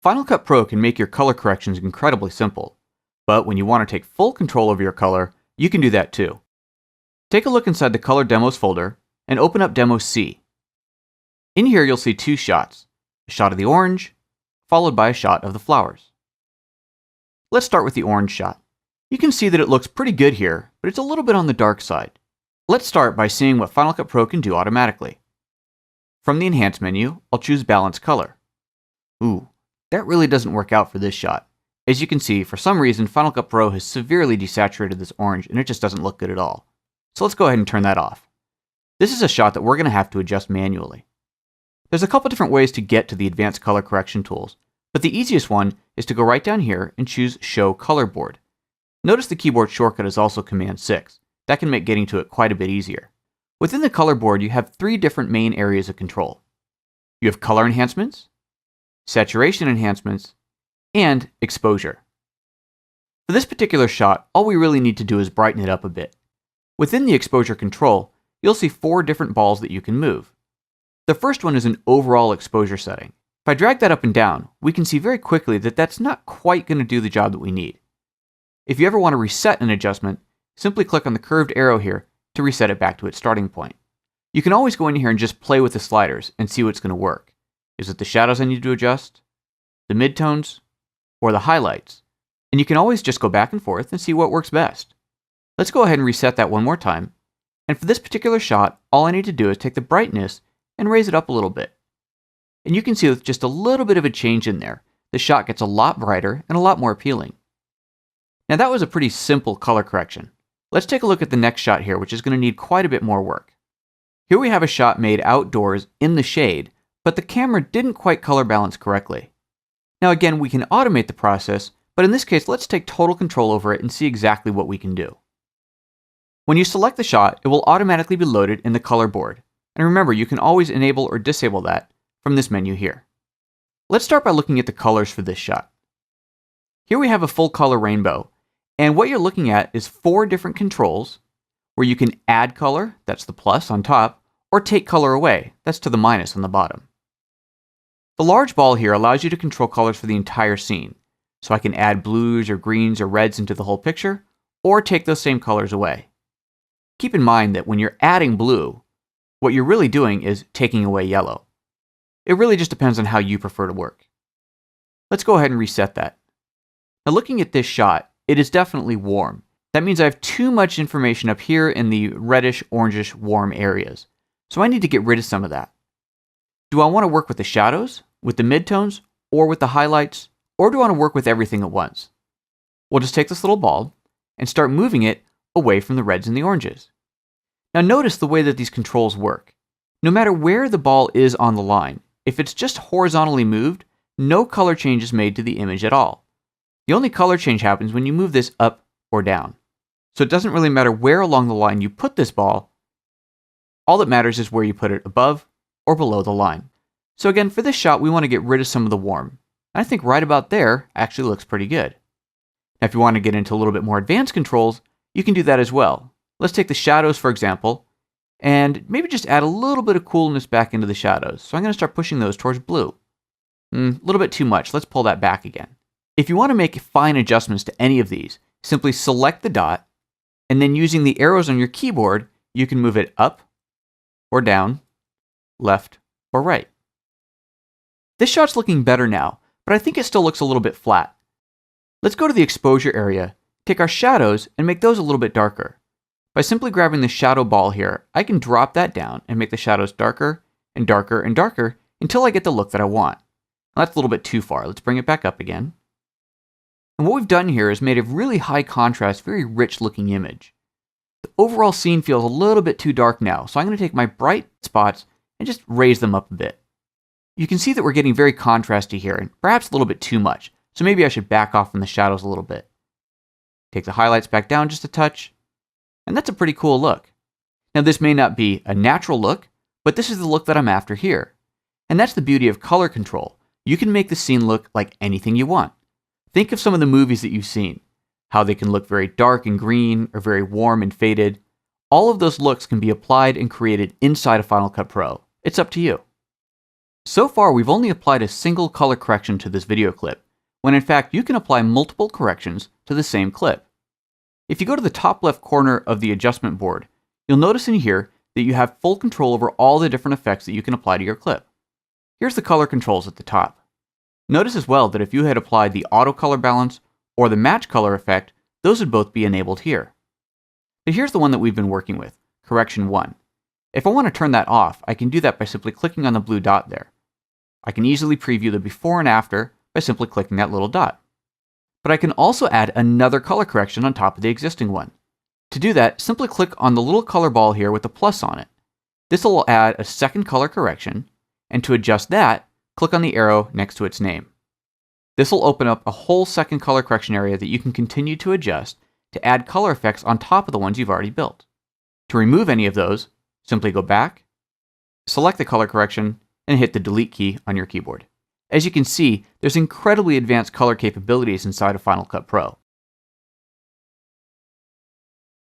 Final Cut Pro can make your color corrections incredibly simple, but when you want to take full control over your color, you can do that too. Take a look inside the Color Demos folder and open up Demo C. In here you'll see two shots, a shot of the orange, followed by a shot of the flowers. Let's start with the orange shot. You can see that it looks pretty good here, but it's a little bit on the dark side. Let's start by seeing what Final Cut Pro can do automatically. From the Enhance menu, I'll choose Balance Color. Ooh, that really doesn't work out for this shot. As you can see, for some reason, Final Cut Pro has severely desaturated this orange and it just doesn't look good at all. So let's go ahead and turn that off. This is a shot that we're going to have to adjust manually. There's a couple different ways to get to the advanced color correction tools, but the easiest one is to go right down here and choose Show Color Board. Notice the keyboard shortcut is also Command 6. That can make getting to it quite a bit easier. Within the color board, you have three different main areas of control. You have color enhancements, saturation enhancements, and exposure. For this particular shot, all we really need to do is brighten it up a bit. Within the exposure control, you'll see four different balls that you can move. The first one is an overall exposure setting. If I drag that up and down, we can see very quickly that that's not quite going to do the job that we need. If you ever want to reset an adjustment, simply click on the curved arrow here to reset it back to its starting point. You can always go in here and just play with the sliders and see what's going to work. Is it the shadows I need to adjust, the midtones, or the highlights? And you can always just go back and forth and see what works best. Let's go ahead and reset that one more time. And for this particular shot, all I need to do is take the brightness and raise it up a little bit. And you can see with just a little bit of a change in there, the shot gets a lot brighter and a lot more appealing. Now that was a pretty simple color correction. Let's take a look at the next shot here, which is going to need quite a bit more work. Here we have a shot made outdoors in the shade, but the camera didn't quite color balance correctly. Now again, we can automate the process, but in this case, let's take total control over it and see exactly what we can do. When you select the shot, it will automatically be loaded in the color board. And remember, you can always enable or disable that from this menu here. Let's start by looking at the colors for this shot. Here we have a full color rainbow, and what you're looking at is four different controls where you can add color, that's the plus on top, or take color away, that's to the minus on the bottom. The large ball here allows you to control colors for the entire scene, so I can add blues or greens or reds into the whole picture, or take those same colors away. Keep in mind that when you're adding blue, what you're really doing is taking away yellow. It really just depends on how you prefer to work. Let's go ahead and reset that. Now looking at this shot, it is definitely warm. That means I have too much information up here in the reddish, orangish, warm areas. So I need to get rid of some of that. Do I want to work with the shadows, with the midtones, or with the highlights, or do I want to work with everything at once? We'll just take this little ball and start moving it away from the reds and the oranges. Now notice the way that these controls work. No matter where the ball is on the line, if it's just horizontally moved, no color change is made to the image at all. The only color change happens when you move this up or down. So it doesn't really matter where along the line you put this ball. All that matters is where you put it above or below the line. So again, for this shot, we want to get rid of some of the warm. I think right about there actually looks pretty good. Now, if you want to get into a little bit more advanced controls, you can do that as well. Let's take the shadows, for example, and maybe just add a little bit of coolness back into the shadows. So I'm going to start pushing those towards blue. A little bit too much. Let's pull that back again. If you want to make fine adjustments to any of these, simply select the dot, and then using the arrows on your keyboard, you can move it up or down, left or right. This shot's looking better now, but I think it still looks a little bit flat. Let's go to the exposure area, take our shadows, and make those a little bit darker. By simply grabbing the shadow ball here, I can drop that down and make the shadows darker and darker and darker until I get the look that I want. Now, that's a little bit too far. Let's bring it back up again. And what we've done here is made a really high contrast, very rich looking image. The overall scene feels a little bit too dark now, so I'm going to take my bright spots and just raise them up a bit. You can see that we're getting very contrasty here, and perhaps a little bit too much, so maybe I should back off from the shadows a little bit. Take the highlights back down just a touch, and that's a pretty cool look. Now this may not be a natural look, but this is the look that I'm after here. And that's the beauty of color control. You can make the scene look like anything you want. Think of some of the movies that you've seen, how they can look very dark and green or very warm and faded. All of those looks can be applied and created inside of Final Cut Pro. It's up to you. So far, we've only applied a single color correction to this video clip, when in fact you can apply multiple corrections to the same clip. If you go to the top left corner of the adjustment board, you'll notice in here that you have full control over all the different effects that you can apply to your clip. Here's the color controls at the top. Notice as well that if you had applied the auto color balance or the match color effect, those would both be enabled here. But here's the one that we've been working with, correction 1. If I want to turn that off, I can do that by simply clicking on the blue dot there. I can easily preview the before and after by simply clicking that little dot. But I can also add another color correction on top of the existing one. To do that, simply click on the little color ball here with the plus on it. This will add a second color correction, and to adjust that, click on the arrow next to its name. This will open up a whole second color correction area that you can continue to adjust to add color effects on top of the ones you've already built. To remove any of those, simply go back, select the color correction, and hit the delete key on your keyboard. As you can see, there's incredibly advanced color capabilities inside of Final Cut Pro.